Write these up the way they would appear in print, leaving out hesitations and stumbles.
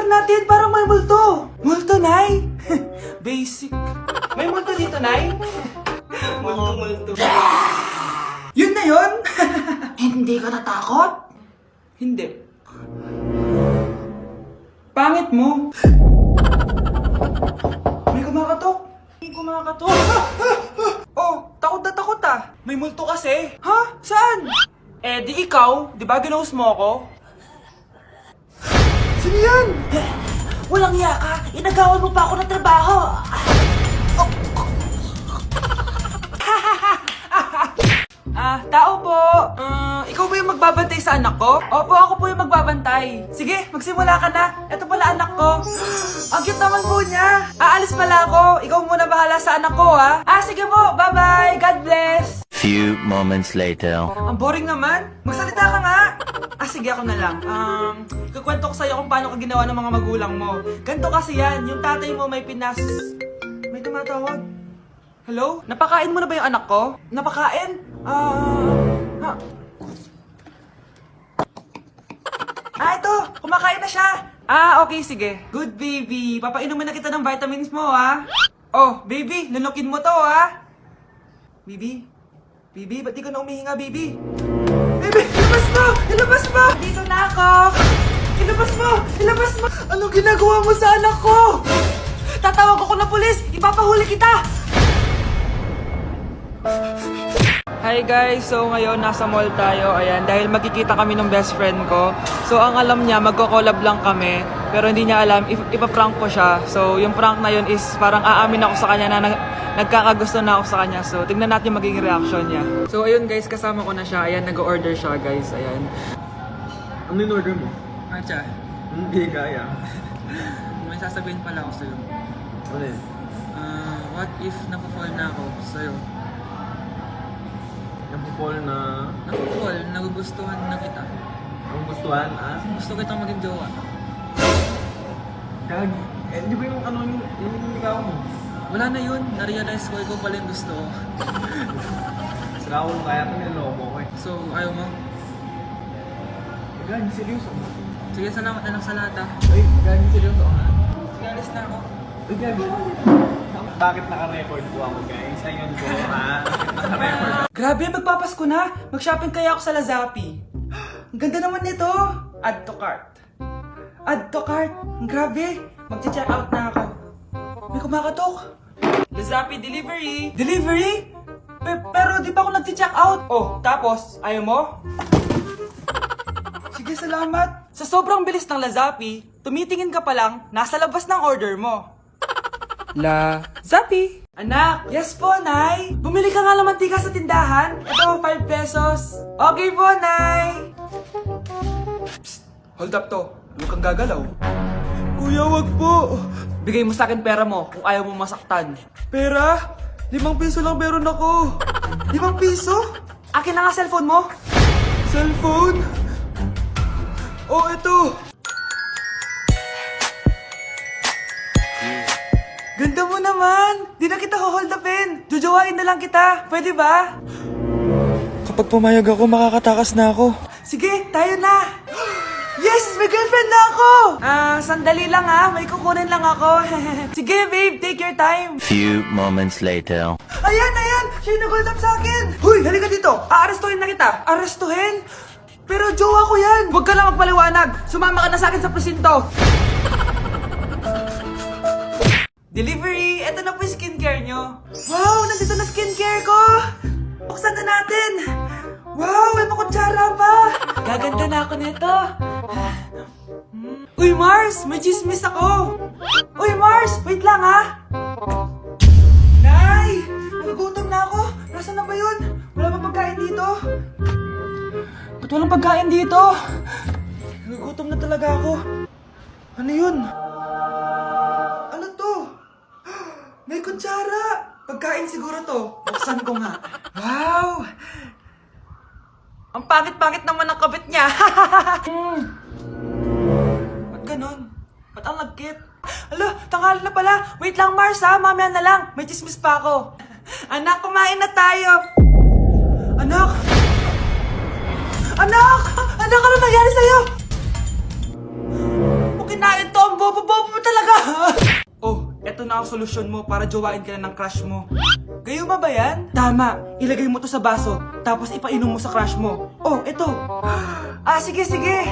tingnan natin, parang may multo. Multo, Nay? Basic. May multo dito, Nay? Multo. Yun na yun? Hindi ka natakot? Hindi. Pangit mo. May kumakatok. Oh, takot na takot ah. May multo kasi. Ha? Saan? Eh, di ikaw. Di ba ginose mo ako? Sino yan? Walang iya ka! Inagawan mo pa ako ng trabaho! Tao po. Ikaw ba yung magbabantay sa anak ko? Opo, ako po yung magbabantay. Sige, magsimula ka na. Ito pala anak ko. Ang cute naman po niya. Aalis pala ako. Ikaw muna bahala sa anak ko, ha? Sige po. Bye-bye. God bless. Few moments later. Ang boring naman. Magsalita ka nga. Sige, ako na lang. Ikukwento ko sa'yo kung paano ka ginawa ng mga magulang mo. Ganto kasi yan. Yung tatay mo may May tumatawag. Hello? Napakain mo na ba yung anak ko? Napakain? Ito! Kumakain na siya! Okay, sige. Good baby. Papainumin na kita ng vitamins mo, ha? Oh, baby, lunukin mo to, ha? Baby? Baby, ba't di ka na umihinga, baby? Baby, ilabas mo! Ilabas mo! Dito na ako! Ilabas mo! Ilabas mo! Anong ginagawa mo sa anak ko? Tatawag ako ng pulis! Ipapahuli kita! Hi guys! So ngayon nasa mall tayo. Ayan, dahil magkikita kami ng best friend ko. So ang alam niya, magko-collab lang kami. Pero hindi niya alam, ipaprank ko siya. So yung prank na yun is parang aamin ako sa kanya na nagkakagusto na ako sa kanya. So tignan natin yung magiging reaction niya. So ayun guys, kasama ko na siya. Ayan, nag-order siya guys. Ayan. Ano yung order mo? Acha, Hindi kaya. may sasabihin pala ako sa'yo. Ano yun? What if napafall na ako sa'yo? Napupol na... Napafall, nagugustuhan na kita. Ang gustuhan, Gusto kitang maging jowa. Kag... di ba yung ano yung ikaw mo? Wala na yun, na-realize ko, ikaw pala yung gusto. Sira ko kaya ito niloko ko eh. So, ayaw mo? Gagi, seryoso. Sige, salamat na lang sa lahat ah. Ay, gagi, seryoso ha? Sige, alis na ako. Ay, gagi. Bakit naka-record po ako guys? Ayun ko ha? Naka-record ako. Grabe, magpapasko na! Mag-shopping kaya ako sa Lazapi. Ang ganda naman nito! Add to cart. Add to cart! Grabe! Mag-check out na ako. May kumakatok. Lazapi delivery! Delivery? Pero di pa ako nag-check out. Oh, tapos, ayaw mo? Sige, salamat. Sa sobrang bilis ng Lazapi, tumitingin ka pa lang, nasa labas ng order mo. Lazapi! Anak! Yes po, Nay! Bumili ka nga ng mantika sa tindahan. Ito, 5 pesos. Okay po, Nay! Psst! Hold up to. Huwag kang gagalaw. Kuya, wag po. Bigay mo sa akin pera mo kung ayaw mo masaktan. Pera? 5 piso lang meron ako. 5 piso? Akin na nga cellphone mo. Cellphone? Oh, ito. Ganda mo naman. Di na kita hold upin. Jojowain na lang kita. Pwede ba? Kapag pumayag ako, makakatakas na ako. Sige, tayo na. Yes! May girlfriend na ako! Sandali lang ha. May kukunin lang ako. Sige, babe. Take your time. Few moments later. Ayan! Siya yung nag-hold up sa akin. Huy! Halika dito. Aarestuhin na kita. Arestuhin? Pero jowa ko yan. Huwag ka lang magpaliwanag. Sumama ka na sa akin sa presinto. Delivery! Ito na po yung skincare nyo. Wow! Nandito na skincare ko! Buksan na natin! Wow! May makutsara pa! Gaganda na ako nito! Uy, Mars! May chismis ako! Uy, Mars! Wait lang, ha! Nay! Nagugutom na ako! Nasaan na ba yun? Wala ba pagkain dito? Ba't walang pagkain dito? Nagugutom na talaga ako. Ano yun? Ano to? May kutsara! Pagkain siguro to. Buksan ko nga. Wow! Ang pangit-pangit naman ang kabit niya. Ba't ganun? Ba't ang lagkit? Alo, tanghali na pala. Wait lang, Mars ha. Mamaya na lang. May chismis pa ako. Anak, kumain na tayo. Anak! Anak! Anak, ano nangyari sa'yo? Kung kinain to ang nga ang solusyon mo para jowain ka na ng crush mo. Gayuma ba yan? Tama, ilagay mo to sa baso, tapos ipainom mo sa crush mo. Oh, ito. Sige.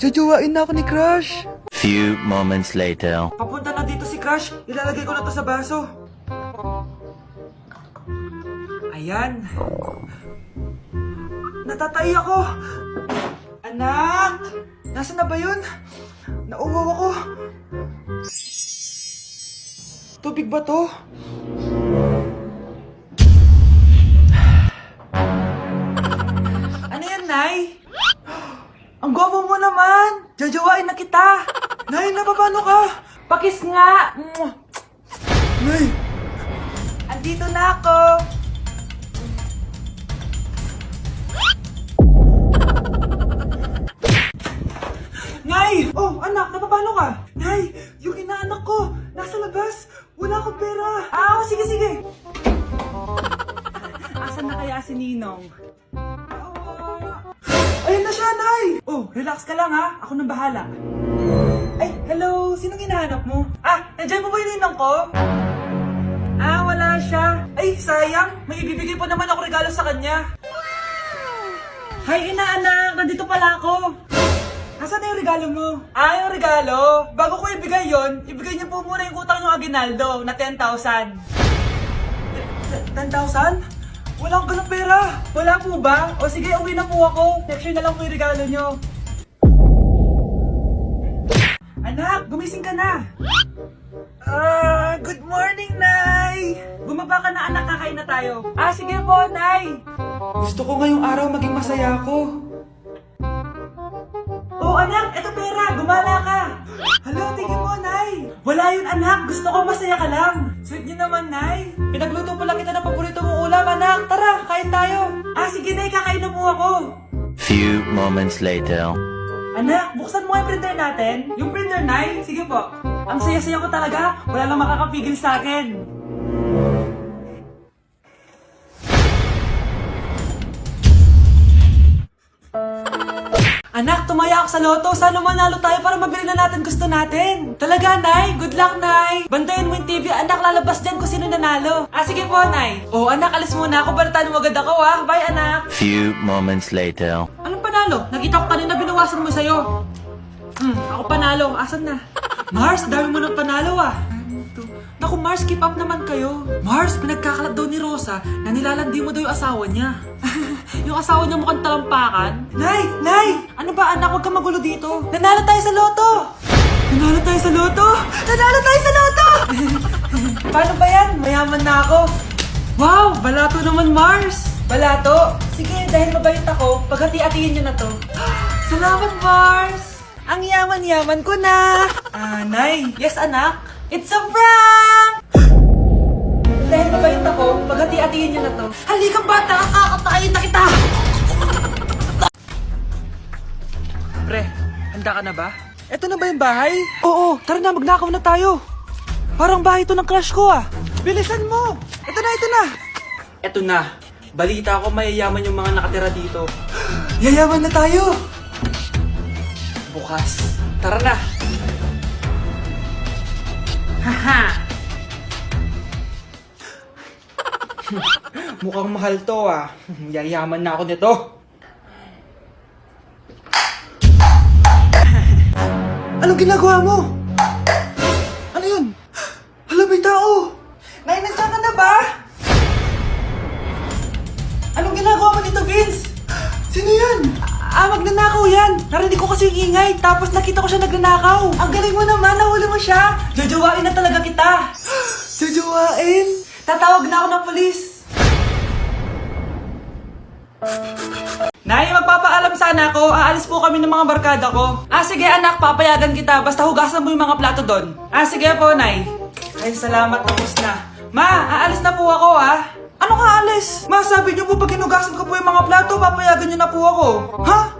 Jojowain na ako ni crush. Few moments later. Papunta na dito si crush, ilalagay ko na to sa baso. Ayan. Natatay ako. Anak! Nasaan na ba yun? Nauwaw ako. Tubig ba to? Ano yan, Nay? Ang gwapo mo naman! Jajawain na kita! Nay, napapano ka? Pakis nga! Nay! Andito na ako! Nay! Oh, anak, napapano ka? Nay, yung inaanak ko, nasa labas. Wala akong pera. Sige. Asan na kaya si Ninong? Ayun na siya, Nay! Oh, relax ka lang ha. Ako nang bahala. Ay, hello. Sinong hinahanap mo? Nandiyan mo ba yung Ninong ko? Wala siya. Ay, sayang. May ibibigay pa naman ako regalo sa kanya. Hi, inaanak. Nandito pala ako. Asan na yung regalo mo? Yung regalo? Bago ko ibigay yon, ibigay niyo po muna yung utang ng Aguinaldo na 10,000. 10,000? Wala akong ganong pera. Wala po ba? O sige, uwi na po ako. Next year na lang po yung regalo niyo. Anak, gumising ka na. Good morning, Nay. Bumaba ka na, anak, kakain na tayo. Sige po, Nay. Gusto ko ngayong araw maging masaya ako. Oh, anak, eto pera. Gumala ka. Hala, tingin mo, Nay. Wala yun, anak. Gusto ko masaya ka lang. Sweet niyo naman, Nay. Pinagluto pala kita ng paborito mong ulam, anak. Tara, kain tayo. Sige, Nay. Kakain na po ako. Few moments later. Anak, buksan mo yung printer natin. Yung printer, Nay. Sige po. Ang saya-saya ko talaga. Wala lang makakapigil sa akin. Anak, tumaya ako sa loto. Sana manalo tayo para mabili na natin gusto natin. Talaga, Nay? Good luck, Nay. Bantayan mo yung TV. Anak, lalabas dyan kung sino nanalo. Sige po, Nay. Oh, anak, alis muna ako. Balitaan mo agad ako, ha? Bye, anak. Few moments later. Anong panalo? Nakita ko kanina binawasan mo sa'yo. Ako panalo. Asan na? Mars, dami mo ng panalo, Naku, Mars, keep up naman kayo. Mars, pinagkakalat daw ni Rosa na nilalandi mo daw yung asawa niya. Yung asawa niya mukhang talampakan. Nay! Ano ba, anak? Huwag kang magulo dito. Nanalo tayo sa loto! Paano ba yan? Mayaman na ako. Wow! Balato naman, Mars! Balato? Sige, dahil mabait ako, paghati-hatiin niyo na to. Salamat, Mars! Ang yaman-yaman ko na! Nay! Yes, anak? It's a prank! Dahil mabait ako, paghati-hatiin niyo na to. Halika, bata! Kakatayin na kita! Pre, handa ka na ba? Eto na ba yung bahay? Oo, tara na, magnakaw na tayo. Parang bahay to ng crush ko, Bilisan mo! Ito na! Eto na. Balita ko mayayaman yung mga nakatira dito. Yayaman na tayo! Bukas. Tara na! Haha! Mukhang mahal to, Yayaman na ako nito. Anong ginagawa mo? Ano yun? Hala, may tao! Nay, nandiyan ka na ba? Anong ginagawa mo dito, Vince? Sino yan? Magnanakaw yan! Narinig ko kasi yung ingay, tapos nakita ko siya nagnanakaw. Ang galing mo naman, nahuli mo siya. Jojowain na talaga kita. Jojowain? Tatawag na ako ng polis. Nay, magpapaalam sana ako. Aalis po kami ng mga barkada ko. Sige anak, papayagan kita. Basta hugasan mo yung mga plato doon. Sige po, Nay. Ay, salamat, tapos na. Ma, aalis na po ako, Ano ka, alis? Ma, sabi niyo po pag hinugasan ko po yung mga plato, papayagan niyo na po ako.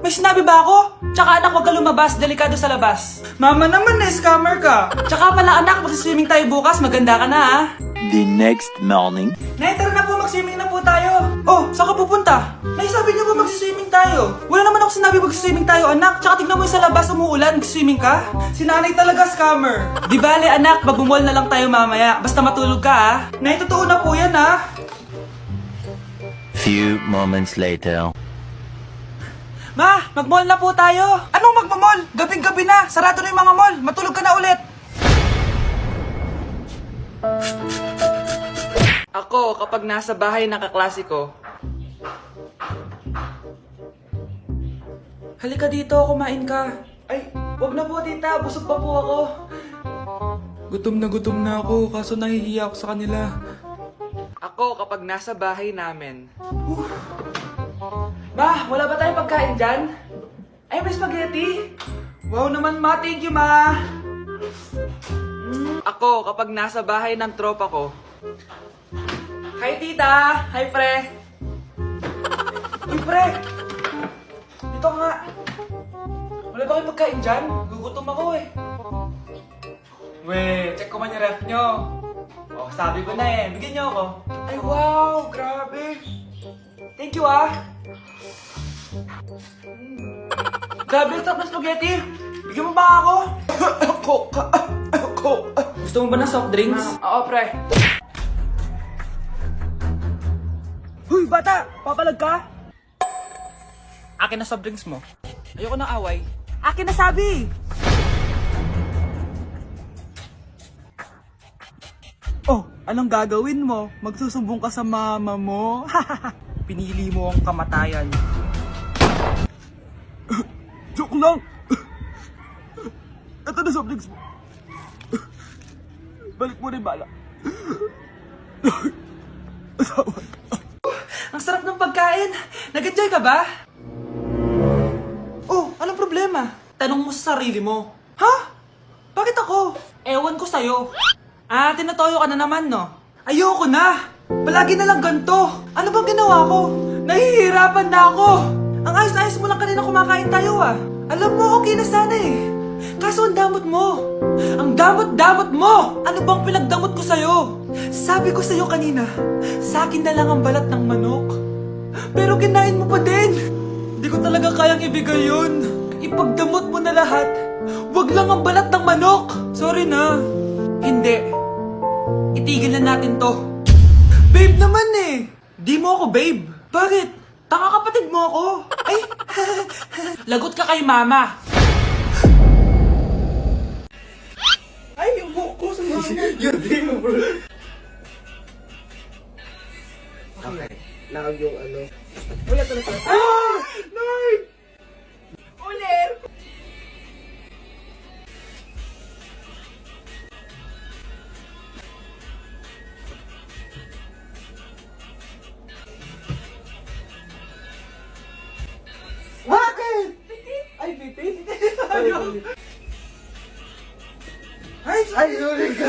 May sinabi ba ako? Tsaka anak, huwag ka lumabas. Delikado sa labas. Mama naman, scammer ka. Tsaka pala anak, magsiswimming tayo bukas. Maganda ka na, The next morning. Nay, tara na po, mag-swimming na po tayo. Oh, saan ka pupunta? Nay, sabi niyo po magsiswimming tayo. Wala naman ako ko sinabi mag-swimming tayo, anak? Tsaka tignan mo yung sa labas, umuulan, mag-swimming ka? Si nanay talaga scammer. Di bale, anak, mag-mall na lang tayo mamaya. Basta matulog ka, ha? Nay, totoo na po yan, ha? Few moments later. Ma, mag-mall na po tayo. Anong mag-mall? Gabing-gabi na. Sarado na yung mga mall. Matulog ka na ulit. Ako, kapag nasa bahay ng kaklase ko. Halika dito, kumain ka. Ay, wag na po tita. Busog pa po ako. Gutom na ako, kaso nahihiya ako sa kanila. Ako, kapag nasa bahay namin. Ma, wala ba tayong pagkain dyan? Ay, may spaghetti. Wow naman, ma. Thank you, ma. Ako, kapag nasa bahay ng tropa ko. Hi, tita. Hi, pre. Uy, pre. Dito nga. Wala ba kayong pagkain dyan? Gugutom ako eh. We, check ko man yung ref nyo. Oh, sabi ko na eh. Bigyan nyo ako. Ay, wow. Grabe. Thank you, ah. Grabe, ang sarap ng spaghetti. Bigyan mo ba ako? Gusto mo ba ng soft drinks? Oo, pre. Huy, bata! Papalag ka? Akin na soft drinks mo. Ayoko ng away. Akin na sabi! Oh, anong gagawin mo? Magsusumbong ka sa mama mo? Pinili mo ang kamatayan. Joke lang! Ito na soft drinks mo. Balik mo rin bala. Ang sarap ng pagkain! Nag-enjoy ka ba? Oh, anong problema? Tanong mo sa sarili mo. Ha? Bakit ako? Ewan ko sa'yo. Ah, tinatoyo ka na naman, no? Ayoko na! Palagi na lang ganito. Ano bang ginawa ko? Nahihirapan na ako. Ang ayos-ayos mo lang kanina kumakain tayo, ah. Alam mo, okay na sana eh. Kaso ang damot mo. Ang damot-damot mo! Ano bang pinagdamot ko sa'yo? Sabi ko sa'yo kanina, sa akin na lang ang balat ng manok. Pero kinain mo pa din. Hindi ko talaga kayang ibigay yun. Ipagdamot mo na lahat. Wag lang ang balat ng manok. Sorry na. Hindi. Itigil na natin to. Babe naman eh. Di mo ako babe. Bakit? Tanga kapatid mo ako. Ay, lagot ka kay mama. Ay, yung buhok ko sa mama. Yun din mo, bro. Okay. Nakag yung ano. Wala talaga. Ah! Nay! Ulir! Bakit? Ay, bitin! Ayun! Ay, Ay, sorry ka.